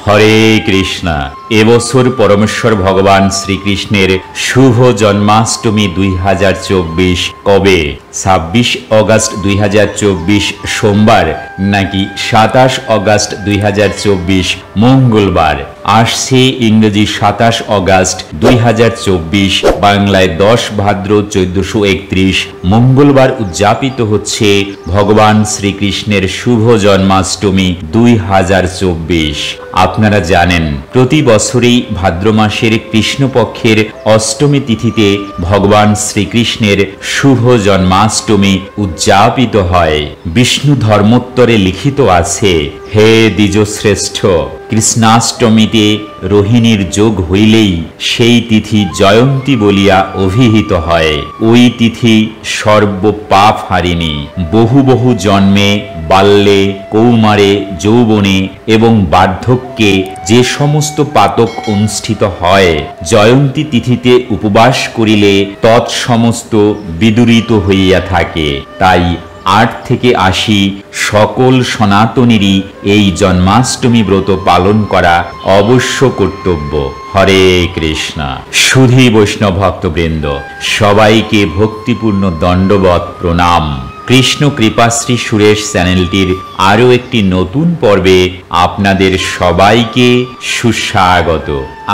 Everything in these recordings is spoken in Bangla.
হরে কৃষ্ণ। এবছর পরমেশ্বর ভগবান শ্রীকৃষ্ণের শুভ জন্মাষ্টমী 2024 কবে? 26 অগস্ট 2024 সোমবার নাকি 27 অগস্ট 2024 মঙ্গলবার? আসছে ইংরেজি 27 অগস্ট 2024, বাংলায় 10 ভাদ্র 1431 মঙ্গলবার উদযাপিত হচ্ছে ভগবান শ্রীকৃষ্ণের শুভ জন্মাষ্টমী 2024। আপনারা জানেন প্রতি বছরই ভাদ্র মাসের কৃষ্ণপক্ষের অষ্টমী তিথিতে ভগবান শ্রীকৃষ্ণের শুভ জন্মাষ্টমী উদযাপিত হয়। বিষ্ণু ধর্মোত্তরে লিখিত আছে, হে দ্বিজশ্রেষ্ঠ, কৃষ্ণাষ্টমীতে রোহিণীর যোগ হইলেই সেই তিথি জয়ন্তী বলিয়া অভিহিত হয়। ওই তিথি সর্বপাপ হারিণী। বহু বহু জন্মে, বাল্যে, কৌমারে, যৌবনে এবং বার্ধক্যে যে সমস্ত পাতক অনুষ্ঠিত হয়, জয়ন্তী তিথিতে উপবাস করিলে তৎসমস্ত বিদূরিত হইয়া থাকে। তাই 8 থেকে 80 সকল সনাতনীরই এই জন্মাষ্টমী ব্রত পালন করা অবশ্য কর্তব্য। হরে কৃষ্ণ। সুধী বৈষ্ণব ভক্তবৃন্দ, সবাইকে ভক্তিপূর্ণ দণ্ডবৎ প্রণাম। কৃষ্ণ কৃপাশ্রী সুরেশ চ্যানেলটির আরও একটি নতুন পর্বে আপনাদের সবাইকে সুস্বাগত।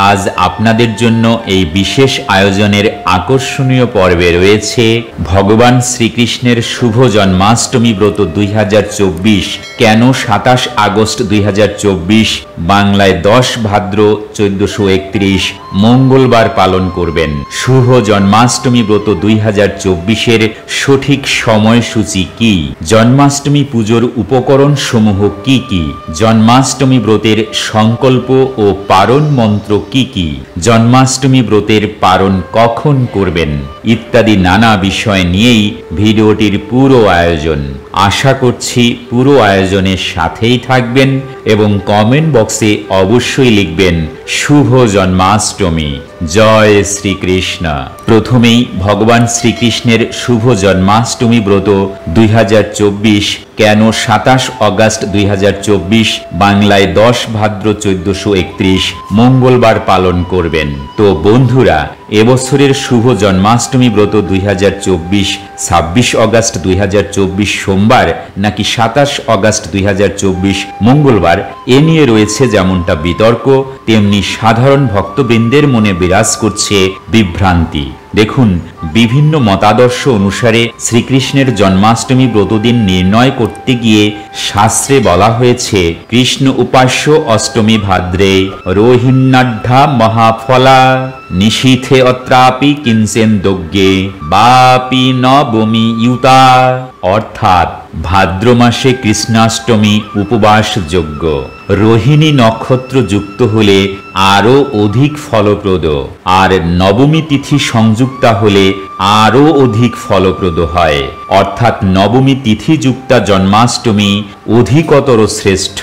আজ আপনাদের জন্য এই বিশেষ আয়োজনের আকর্ষণীয় পর্বে রয়েছে ভগবান শ্রীকৃষ্ণের শুভ জন্মাষ্টমী ব্রত 2024 কেন 27 আগস্ট 2024 বাংলায় 10 ভাদ্র 1431 মঙ্গলবার পালন করবেন। শুভ জন্মাষ্টমী ব্রত 2024-এর সঠিক সময়সূচি কি? জন্মাষ্টমী পুজোর উপকরণ সমূহ কি কি? জন্মাষ্টমী ব্রতের সংকল্প ও পারণ মন্ত্র কি কি? জন্মাষ্টমী ব্রতের পারণ কখন করবেন? ইত্যাদি নানা বিষয় নিয়েই ভিডিওটির পুরো আয়োজন। আশা করছি পুরো আয়োজনের সাথেই থাকবেন এবং কমেন্ট বক্সে অবশ্যই লিখবেন শুভ জন্মাষ্টমী। জয় শ্রীকৃষ্ণ। প্রথমেই ভগবান শ্রীকৃষ্ণের শুভ জন্মাষ্টমী ব্রত 2024 কেন 27 অগস্ট 2024 বাংলায় 10 ভাদ্র 1431 মঙ্গলবার পালন করবেন। তো বন্ধুরা, এবছরের শুভ জন্মাষ্টমী ব্রত 2024 26 অগস্ট 2024 সোমবার নাকি 27 অগস্ট 2024 মঙ্গলবার, এ নিয়ে রয়েছে যেমনটা বিতর্ক, তেমনি সাধারণ ভক্তবৃন্দের মনে বিরাজ করছে বিভ্রান্তি। দেখুন, বিভিন্ন মতাদর্শ অনুসারে শ্রীকৃষ্ণের জন্মাষ্টমী ব্রতদিন নির্ণয় করতে গিয়ে শাস্ত্রে বলা হয়েছে, কৃষ্ণ উপাস্য অষ্টমী ভাদ্রে রোহিণ্যাঢ্যা মহাফলা নিশীথে অত্রাপি কিঞ্চেন দগ্গে বাপি নবমি ইউতা। অর্থাৎ ভাদ্র মাসে কৃষ্ণাষ্টমী উপবাস যোগ্য। রোহিণী নক্ষত্র যুক্ত হলে আরো অধিক ফলপ্রদ, আর নবমী তিথি সংযুক্তা হলে আরো অধিক ফলপ্রদ হয়। অর্থাৎ নবমী তিথি যুক্তা জন্মাষ্টমী অধিকতর শ্রেষ্ঠ।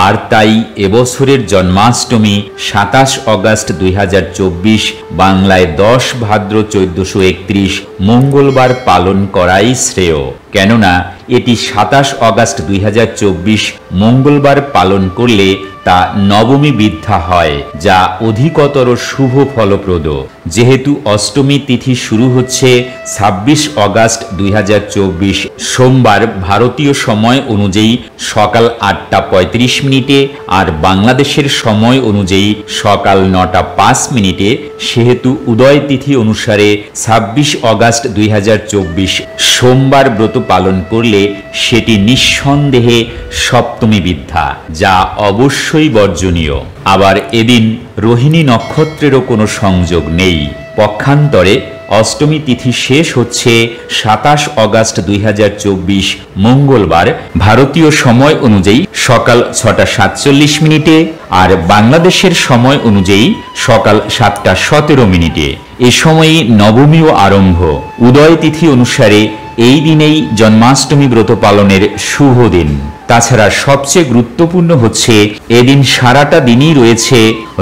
আর তাই এবছরের জন্মাষ্টমী 27 অগস্ট 2024 বাংলায় 10 ভাদ্র 1431 মঙ্গলবার পালন করাই শ্রেয়। কেননা এটি 27 অগস্ট 2024 মঙ্গলবার পালন করলে তা নবমী বিদ্ধা হয়, যা অধিকতর শুভ ফলপ্রদ। যেহেতু অষ্টমী তিথি শুরু হচ্ছে 26 অগস্ট 2024 সোমবার ভারতীয় সময় অনুযায়ী সকাল 8টা 35 আর বাংলাদেশের সময় অনুযায়ী সকাল 9টা 5 সেহেতু উদয় তিথি অনুসারে 26 অগস্ট 2024 সোমবার ব্রত পালন করলে সেটি নিঃসন্দেহে সপ্তমী বিদ্ধা, যা অবশ্যই বর্জনীয়। আবার এদিন রোহিণী নক্ষত্রেরও কোনো সংযোগ নেই। পক্ষান্তরে অষ্টমী তিথি শেষ হচ্ছে 27 অগস্ট 2024 মঙ্গলবার ভারতীয় সময় অনুযায়ী সকাল 6টা 47 আর বাংলাদেশের সময় অনুযায়ী সকাল 7টা 17 এ সময়ই নবমীও আরম্ভ। উদয় তিথি অনুসারে এই দিনেই জন্মাষ্টমী ব্রত পালনের শুভ দিন। তাছাড়া সবচেয়ে গুরুত্বপূর্ণ হচ্ছে এদিন সারাটা দিনই রয়েছে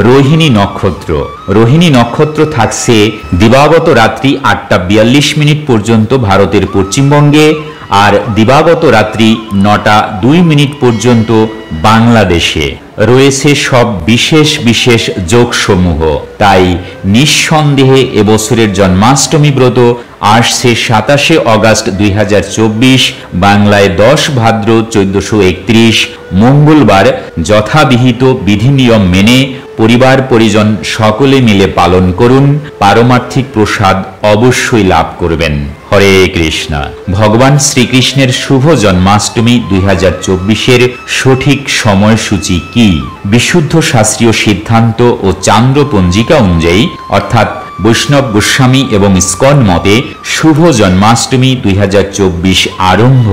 রোহিণী নক্ষত্র। রোহিণী নক্ষত্র থাকছে দিবাগত রাত্রি 8টা 42 পর্যন্ত ভারতের পশ্চিমবঙ্গে আর দিবাগত রাত্রি 9:02 পর্যন্ত বাংলাদেশে রয়েছে সব বিশেষ বিশেষ যোগসমূহ। তাই নিঃসন্দেহে এবছরের জন্মাষ্টমী ব্রত আসছে 27শে অগাস্ট 2024, বাংলায় 10 ভাদ্র 1431 মঙ্গলবার যথাবিহিত বিধিনিয়ম মেনে পরিবার পরিজন সকলে মিলে পালন করুন। পারমার্থিক প্রসাদ অবশ্যই লাভ করবেন। হরে কৃষ্ণ। ভগবান শ্রীকৃষ্ণের শুভ জন্মাষ্টমী 2024-এর সঠিক সময়সূচি কি? বিশুদ্ধ শাস্ত্রীয় সিদ্ধান্ত ও চান্দ্র পঞ্জিকা অনুযায়ী অর্থাৎ বৈষ্ণব গোস্বামী এবং ইস্কন মতে শুভ জন্মাষ্টমী 2024 আরম্ভ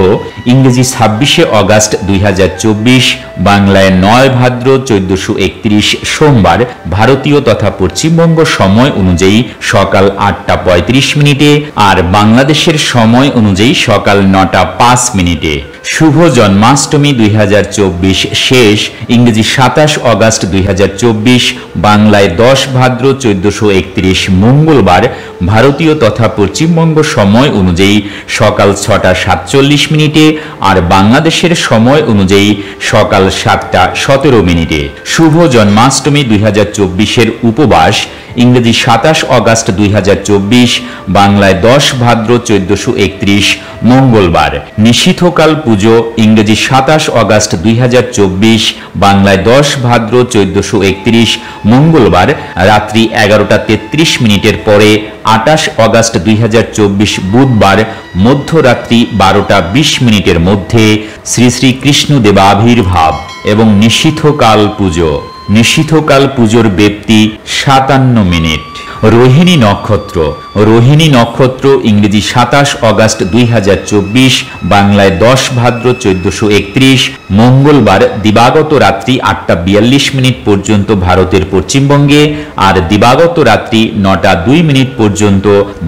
ইংরেজি 26শে অগাস্ট 2024, বাংলায় 9 ভাদ্র 1431 সোমবার ভারতীয় তথা পশ্চিমবঙ্গ সময় অনুযায়ী সকাল 8:35 আর বাংলাদেশের সময় অনুযায়ী সকাল 9:05। শুভ জন্মাষ্টমী 2024 শেষ ইংরেজি 27 অগাস্ট 2024, বাংলায় 10 ভাদ্র 1431 মঙ্গলবার ভারতীয় তথা পশ্চিমবঙ্গ সময় অনুযায়ী সকাল 6:47 আর বাংলাদেশের সময় অনুযায়ী সকাল 7:17। শুভ জন্মাষ্টমী 2024-এর উপবাস ইংরেজি 27 অগাস্ট 2024, বাংলায় 10 ভাদ্র 1431 মঙ্গলবার। নিশীথকাল পুজো ইংরেজি 27 অগাস্ট 2024, বাংলায় 10 ভাদ্র 1431 মঙ্গলবার রাত্রি 11:33 পরে 28 অগাস্ট 2024 বুধবার মধ্যরাত্রি 12:20 মধ্যে শ্রী শ্রী কৃষ্ণ দেবাবির্ভাব এবং নিশীথকাল পুজো। নিশীথকাল পুজোর ব্যাপ্তি 57 মিনিট। রোহিণী নক্ষত্র। রোহিণী নক্ষত্র ইংরেজি 27 অগাস্ট 2024, বাংলায় 10 ভাদ্র 1431 মঙ্গলবার দিবাগত রাত্রি 8:42 পর্যন্ত ভারতের পশ্চিমবঙ্গে আর দিবাগত রাত্রি 9:02 পর্যন্ত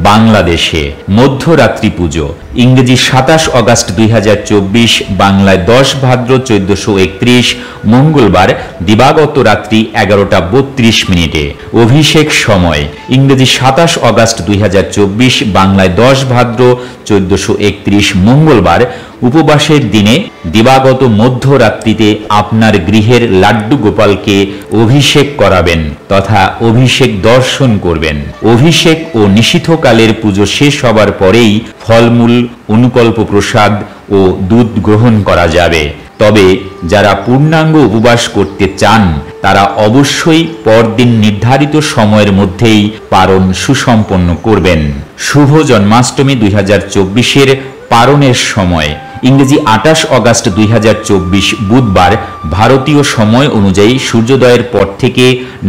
বাংলাদেশে। মধ্যরাত্রি পুজো ইংরেজি 27 অগাস্ট 2024, বাংলায় 10 ভাদ্র 1431 মঙ্গলবার দিবাগত রাত্রি 11:32। অভিষেক সময় ইংরেজি 27 অগাস্ট 2024, বাংলায় 10 ভাদ্র 1431 মঙ্গলবার। উপবাসের দিনে দিবাগত মধ্যরাত্রিতে আপনার গৃহের লাড্ডু গোপালকে অভিষেক করাবেন তথা অভিষেক দর্শন করবেন। অভিষেক ও নিশীথকালের পুজো শেষ হবার পরেই ফলমূল, অনুকল্প প্রসাদ ও দুধ গ্রহণ করা যাবে। তবে যারা পূর্ণাঙ্গ উপবাস করতে চান তারা অবশ্যই পরদিন নির্ধারিত সময়ের মধ্যেই পারণ সুসম্পন্ন করবেন। শুভ জন্মাষ্টমী 2024-এর পারণের সময় ইংরেজি 28 অগাস্ট 2024 বুধবার ভারতীয় সময় অনুযায়ী সূর্যোদয়ের পর থেকে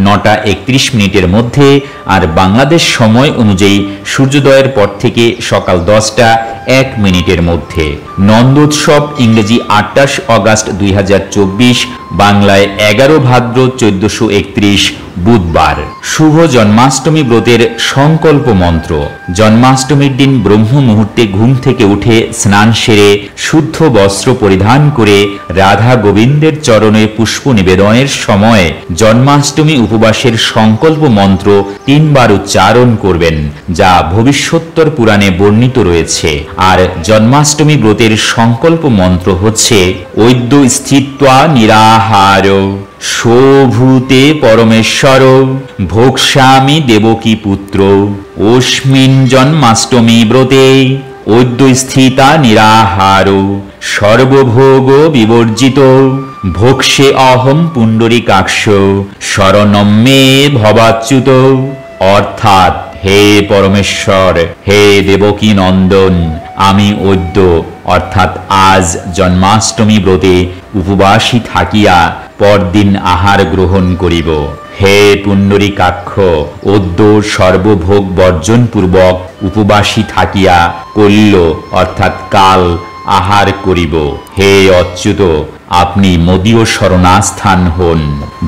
9:31 মধ্যে আর বাংলাদেশ সময় অনুযায়ী সূর্যোদয়ের পর থেকে সকাল 10:01 মধ্যে। নন্দোৎসব ইংরেজি 28 অগাস্ট 2024, বাংলায় 11 ভাদ্র 1431 বুধবার। শুভ জন্মাষ্টমী ব্রতের সংকল্প মন্ত্র। জন্মাষ্টমীর দিন ব্রহ্ম মুহূর্তে ঘুম থেকে উঠে স্নান সেরে শুদ্ধ বস্ত্র পরিধান করে রাধা গোবিন্দের চরণে পুষ্প নিবেদনের সময় জন্মাষ্টমী উপবাসের সংকল্প মন্ত্র 3 বার উচ্চারণ করবেন, যা ভবিষ্যোত্তর পুরাণে বর্ণিত রয়েছে। আর জন্মাষ্টমী ব্রতের সংকল্প মন্ত্র হচ্ছে ঐদ্য স্থিত্বা নিরাহার শোভূতে পরমেশ্বর ভোক্ষ্যামি দেবকী পুত্র অস্মিন জন্মাষ্টমী ব্রতে ঐদ্য স্থিতা নিরাহার সর্বভোগ বিবর্জিত ভোক্ষ্যে অহম পুণ্ডরীকাক্ষ শরণম মে ভবাচ্যুত। অর্থাৎ হে পরমেশ্বর, হে দেবকী নন্দন, আমি অদ্য অর্থাৎ আজ জন্মাষ্টমী ব্রতে উপবাসী থাকিয়া পরদিন আহার গ্রহণ করিব। হে পুণ্ডরীকাক্ষ, অদ্য সর্বভোগ বর্জন পূর্বক উপবাসী থাকিয়া কল্য অর্থাৎ কাল আহার করিব। হে অচ্যুত, আপনি মদীয় শরণাস্থান হন।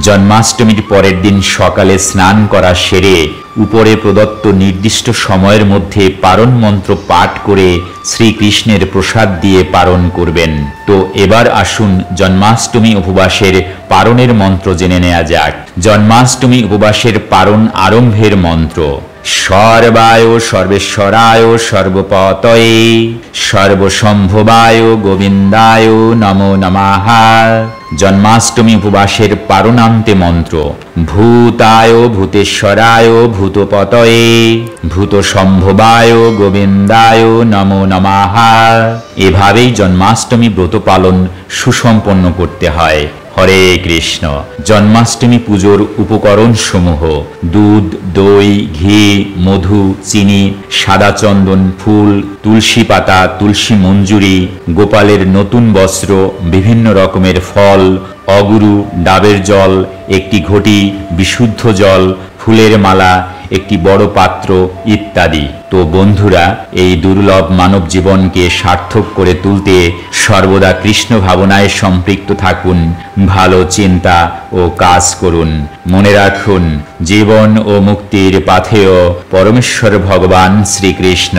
জন্মাষ্টমীর পরের দিন সকালে স্নান করা সেরে উপরে প্রদত্ত নির্দিষ্ট সময়ের মধ্যে পারণ মন্ত্র পাঠ করে শ্রীকৃষ্ণের প্রসাদ দিয়ে পারণ করবেন। তো এবার আসুন জন্মাষ্টমী উপবাসের পারণের মন্ত্র জেনে নেওয়া যাক। জন্মাষ্টমী উপবাসের পারণ আরম্ভের মন্ত্র। সর্বায় সর্বেশ্বরায় সর্বপতয়ে সর্বসম্ভবায় গোবিন্দায় নমো নমঃ। জন্মাষ্টমী উপবাসের পারণান্তে মন্ত্র: ভূতায় ভূতেশ্বরায় ভূতপতয়ে ভূতসম্ভবায় গোবিন্দায় নমো নমঃ। এভাবেই জন্মাষ্টমী ব্রত পালন সুসম্পন্ন করতে হয়। হরে কৃষ্ণ। জন্মাষ্টমী পুজোর উপকরণ সমূহ: দুধ, দই, ঘি, মধু, চিনি, সাদা চন্দন, ফুল, তুলসী পাতা, তুলসী মঞ্জুরি, গোপালের নতুন বস্ত্র, বিভিন্ন রকমের ফল, অগুরু, ডাবের জল, একটি ঘটি, বিশুদ্ধ জল, ফুলের মালা, একটি বড় পাত্র ইত্যাদি। তো বন্ধুরা, এই দুর্লভ মানব জীবনকে সার্থক করে তুলতে সর্বদা কৃষ্ণ ভাবনায় সম্পৃক্ত থাকুন, ভালো চিন্তা ও কাজ করুন। মনে রাখুন, জীবন ও মুক্তির পাথেয় পরমেশ্বর ভগবান শ্রীকৃষ্ণ।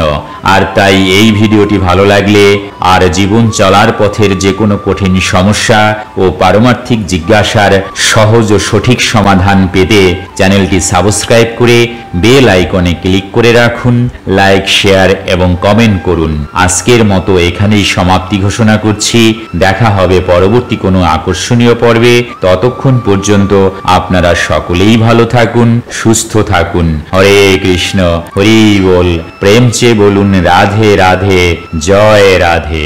আর তাই এই ভিডিওটি ভালো লাগলে আর জীবন চলার পথের যে কোনো কঠিন সমস্যা ও পারমার্থিক জিজ্ঞাসার সহজ ও সঠিক সমাধান পেতে চ্যানেলটি সাবস্ক্রাইব করে বেল আইকনে ক্লিক করে রাখুন। লাইক, শেয়ার এবং কমেন্ট করুন। আজকের মতো এখানেই সমাপ্তি ঘোষণা করছি। দেখা হবে পরবর্তী কোনো আকর্ষণীয় পর্বে। ততক্ষণ পর্যন্ত আপনারা সকলেই ভালো থাকুন, সুস্থ থাকুন। হরে কৃষ্ণ, হরি বল। প্রেম চেয়ে বলুন রাধে রাধে, জয় রাধে।